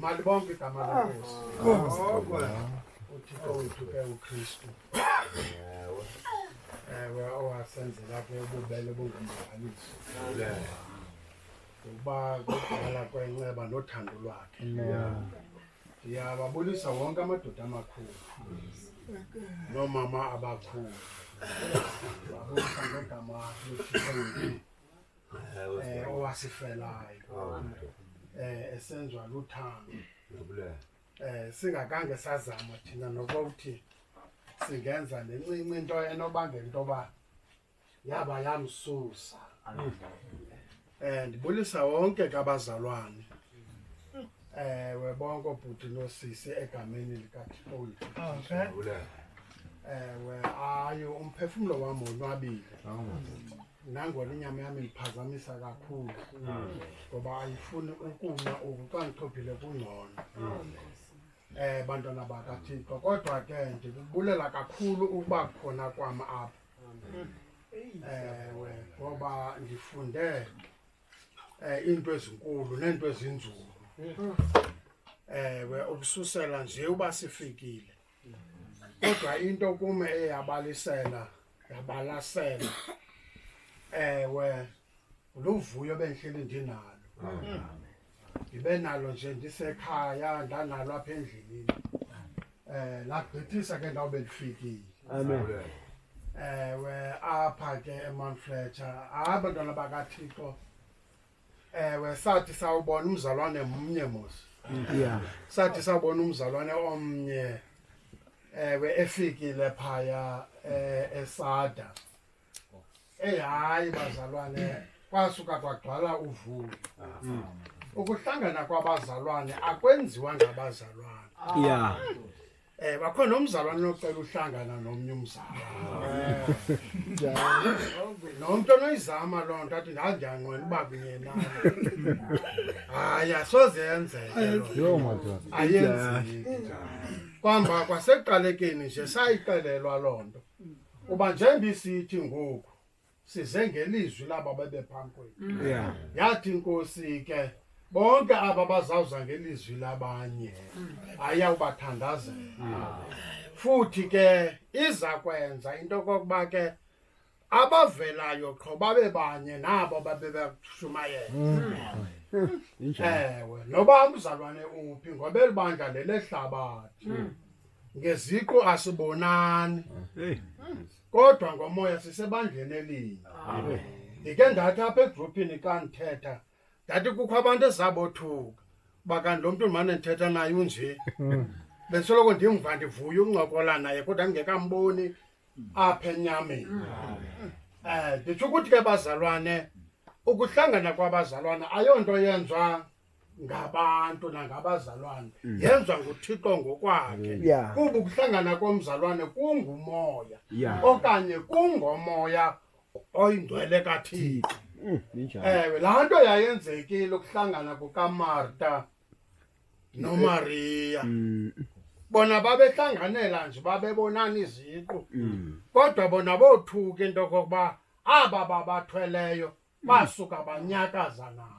Malibonke igama leNkosi. Uthixo wethu ke uKristu. Owasenzela ke ububele bungummangaliso. Uba kudala kwenceba nothando lwakhe. Ndiyababulisa wonke amadoda amakhulu noomama abakhulu. Babulisa ngegama loThixo wethu owasifelayo. Esenziwa luthando. Singakange sazama thina nokuthi singenza nencinci into enobangela into yoba yaba yamsusa. Ndibulisa wonke kabazalwane. Bonke obhuti nosisi egameni likaThixo wethu. Hayi umphefumlo wami wonwabile. Nangona inyama yami iphazamisa kakhulu ngoba ayifuni ukuma xa ndichophile kungcono. Bantwana bakaThixo, kodwa ke ndikubulela kakhulu ukuba khona kwam apha. Ngoba ndifunde into ezinkulu neento ezinzulu. Ukususela nje uba sifikile. Kodwa into kume eyabalasela luvuyo bendihleli ndinalo. Ndibe nalo nje ndisekhaya, ndanalo apha endleleni. Lagqithisa ke ndawo bendifikile. Amen. Apha ke eMount Fletcher, abantwana bakaThixo. Sathi sawubona umzalwane mnye mos. Sathi sawubona umzalwane omnye efikile phaya eSada. Hayi bazalwane, kwasuka kwagcwala uvuyo. Ukuhlangana kwabazalwane akwenziwa ngabazalwane. Bakhona umzalwane ocela uhlangana nomnye umzalwane. Nomntu onoyizama loo nto athi ndiyanqwena uba kunye naye. Hayi asoze yenzeke loo nto. Ayenzeki. Kwamba kwasekuqalekeni nje sayixelelwa loo nto. Uba njengoba isithi ngoku size ngelizwi laba bebephambi kwethu. Yathi iNkosi ke bonke aba bazawuza ngelizwi labanye ayawubathandazela. Futhi ke iza kwenza into kokuba ke abavelayo qho babe banye nabo babebashumayela. Noba umzalwane uphi ngoba elibandla lelehlabathi. Ngeziqu asibonani. Kodwa ngomoya sisebandleni elinye. Ndike ndathi apha egrupini xa ndithetha ndathi kukho abantu ezabothuka uba kanti lo mntu ndimane ndithetha naye unje. Bendisoloko ndimva ndivuya ukuncokola naye kodwa ndingekamboni apha enyameni. Nditsho ukuthi ke bazalwane, ukuhlangana kwabazalwane ayonto yenziwa ngabantu nangabazalwane, yenziwa nguThixo ngokwakhe. Kuba ukuhlangana komzalwane kungumoya okanye kungomoya oyingcwele kaThixo. Laa nto yayenzekile ukuhlangana kukaMarta noMariya. Bona babehlanganela nje babebonana iziqu. Kodwa bona bothuka into yokokuba aba babathweleyo basuka banyakaza nabo.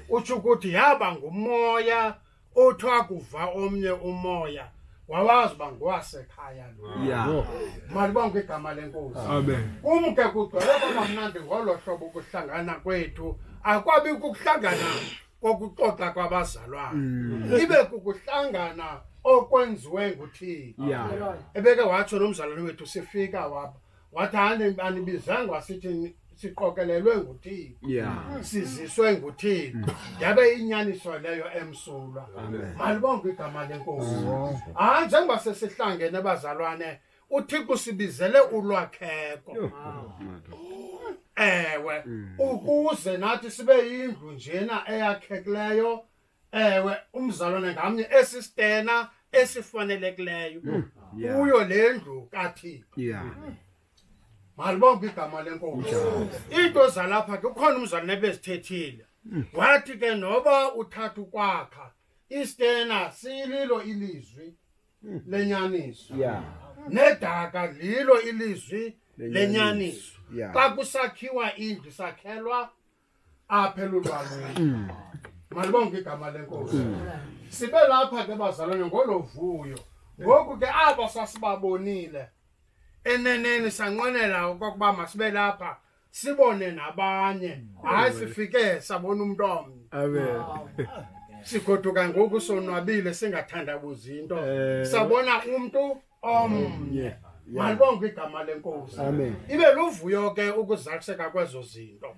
Utsho ukuthi yaba ngumoya othi wakuva omnye umoya wawazi uba ngowasekhaya lo. Malibonke igama leNkosi. Kumke kugcwele kwamnandi ngolo hlobo ukuhlangana kwethu. Akwabi kukuhlangana kokuxoxa kwabazalwane. Ibe kukuhlangana okwenziwe nguThixo. Ebeke watsho nomzalwane wethu sifika wapha. Wathi anibizanga wasithi siqokelelwe nguThixo. Siziswe nguThixo. Yabe inyaniso leyo emsulwa. Malibonke igama leNkosi. Njengoba sesihlangene bazalwane, uThixo sibizele ulwakheko. Ukuze nathi sibe yindlu njena eyakhekileyo. Umzalwane ngamnye esistena esifanelekileyo kuyo le ndlu kaThixo. Malibonke igama leNkosi. Into zalapha ke ukhona umzalwane bezithethile. Wathi ke noba uthatha ukwakha istena sililo ilizwi lenyaniso. Nedaka lilo ilizwi lenyaniso. Xa kusakhiwa indlu sakhelwa apha elulwaneni. Malibonke igama leNkosi. Sibe lapha ke bazalwane ngolovuyo. Ngoku ke aba sasibabonile. Eneneni sanqwenela okokuba masibe lapha sibone nabanye. Hayi sifike sabona umuntu omnye. Amen. Sigoduka ngoku sonwabile singathandabuzi into. Sabona umuntu omnye. Malibonke igama leNkosi. Amen. Ibe luvuyo ke ukuzakiseka kwezo zinto.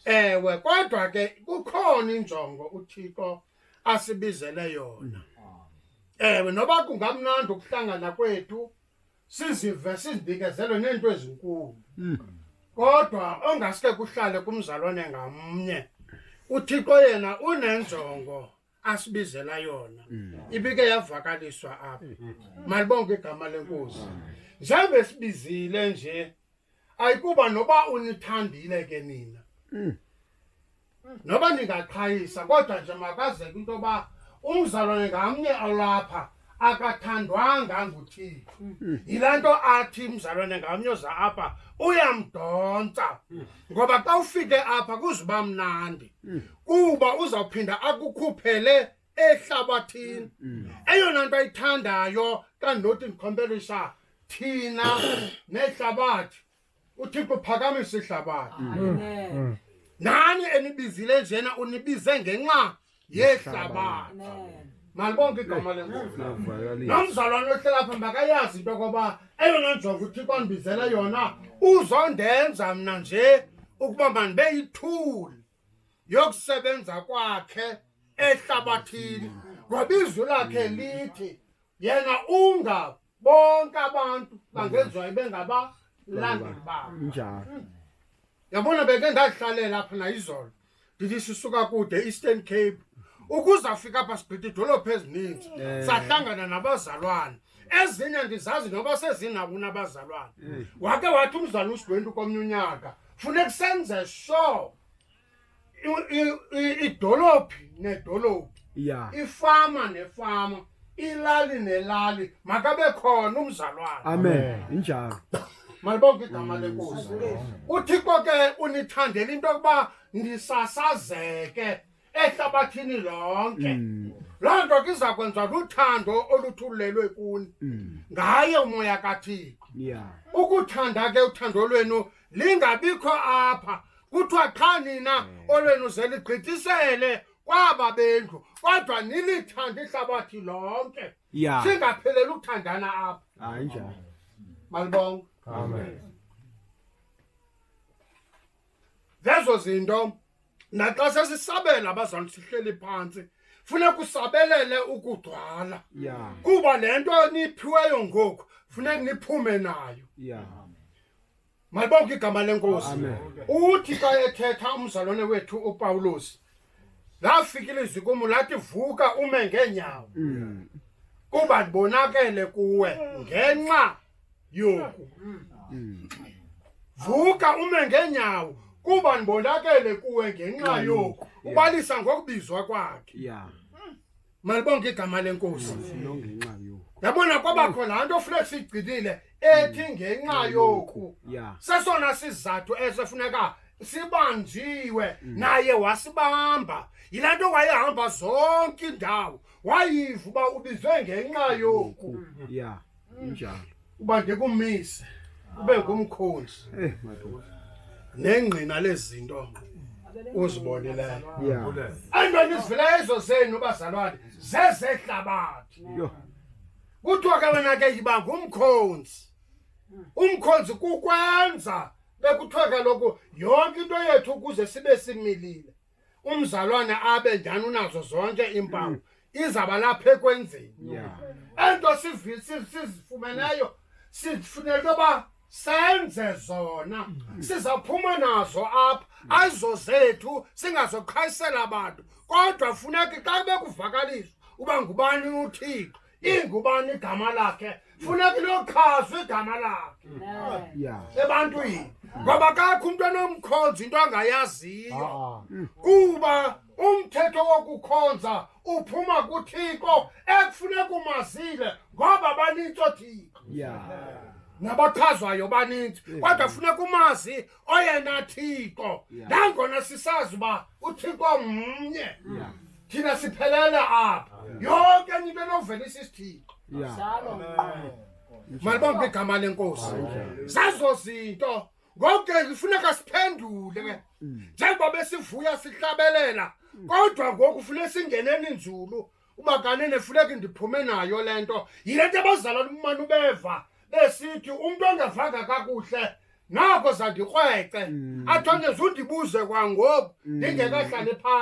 Ewe kodwa ke kukhona injongo uThixo asibizele yona. Ewe noba kungamnandi ukuhlangana kwethu sizive sizinikezelwe nento ezinkulu. Kodwa ongasike kuhlale kumzalwane ngamnye. uThixo yena unenjongo asibizela yona. Ibike yavakaliswa apha. Malibonke igama leNkosi. Njengoba sibizile nje ayikuba noba unithandile ke nina. Noba ningaqhayisa kodwa nje makazeke into yoba umzalwane ngamnye alapha akathandwanga nguThixo. Yilanto athi umzalwane ngamnye oza apha uyamdonsa. Ngoba xa ufike apha kuzoba mnandi. Kuba uzawuphinda akukhuphele ehlabathini. Eyona nto ayithandayo xa ndinothi ndikhompelisa thina nehlabathi. uThixo uphakamisa ihlabathi. Nani enibizile njena unibize ngenxa yehlabathi. Malibonke igama leNkosi. Nomzalwane ohlala pha makayazi into yokuba eyona njongo uThixo andibizele yona uzondenza mna nje ukuba mandibe yithuli yokusebenza kwakhe ehlabathini. Ngoba izwi lakhe lithi yena unga bonke abantu bangenziwa ibe ngabalandeli bakhe. Njalo. Yabona beke ndahlalela apha na izolo. Ndithi sisuka kude Eastern Cape. Ukuzafika apha sibhithe idolophu ezininzi. Sahlangana nabazalwane. Ezinye ndizazi noba sezinabo nabazalwane. Wake wathi umzalwane usigwenta komnye unyaka. Funeka senze sure idolophu nedolophu. Yeah. Ifama nefama. Ilali nelali makabe khona umzalwane. Amen. Njalo. Malibonke igama leNkosi. uThixo ke unithandela into yokuba ndisasazeke ehlabathini lonke. Loo nto ke iza kwenza luthando oluthulelwe kuni ngaye umoya kaThixo. Yeah. Ukuthanda ke uthando lwenu lingabikho apha. Kuthiwa qha nina olwenu zeligqithisele kwaba bendlu kodwa nilithanda ihlabathi lonke. Yeah. Singapheleli ukuthandana apha. Hayi njalo. Malibonke. Amen. Lezo zinto naxa sesisabela abazalwane sihleli phansi funeka usabelele ukugcwala. Yeah. Kuba lento niphiweyo ngoku funeka niphume nayo. Yeah. Malibonke igama leNkosi. Amen. Uthi xa ethetha umzalwane wethu uPawulos lafikile izwi kumu lathi vuka ume ngeenyawo. Kuba ndibonakele kuwe ngenxa yoku. Vuka ume ngeenyawo kuba ndibonakele kuwe ngenxa yoku. Ubalisa ngokubizwa kwakhe. Yeah. Malibonke igama leNkosi. Nongenxa yoku. Yabona kwabakho laa nto funeka sigcinile ethi ngenxa yoku. Yeah. Sesona sizathu esefuneka sibanjiwe naye wasibamba. Yilaa nto wayehamba zonke indawo wayiva uba ubizwe ngenxa yoku. Yeah. Njalo. Uba ndikumise ube ngumkhonzi Madoda. nengqina lezinto uzibonileyo. Yeah. Antoni izivilezo zenu bazalwane zezehlabathi. Yo. Kuthiwa ke wena ke yiba ngumkhonzi. Umkhonzi kukwenza bekuthiwa kaloku yonke into yethu ukuze sibe similile. Umzalwane abe njani unazo zonke impawu izaba lapha ekwenzeni. Yeah. Ento sizifumeneyo sifuneka uba senze zona. Sizaphuma nazo apha ayizo zethu singazoqhayisela abantu. Kodwa funeka xa bekuvakaliswa uba ngubani uThixo. Ingubani igama lakhe. Funeka lokhazwe igama lakhe. Yeah. Ebantwini. Ngoba kakho umuntu onomkhonzi into angayaziyo. Kuba umthetho wokukhonza uphuma kuThixo ekufuneka umazile ngoba banintsi oThixo. Yeah. nabachazwayo baninzi kodwa funeka umazi oyena Thixo nangona sisazi uba uThixo mnye thina siphelele apha yonke enye into enovelisa isithixo malibonke igama leNkosi zazo zinto ngoku kufuneka siphendule ke njengoba besivuya sihlabelela kodwa ngoku kufuneka singeneni nzulu uba kanene funeka ndiphume nayo lento yile nto abazalwana umane ubeva besithi umuntu ongavanga kakuhle nako zandikrwece athi nje undibuze kwangoku ndingekahlali phansi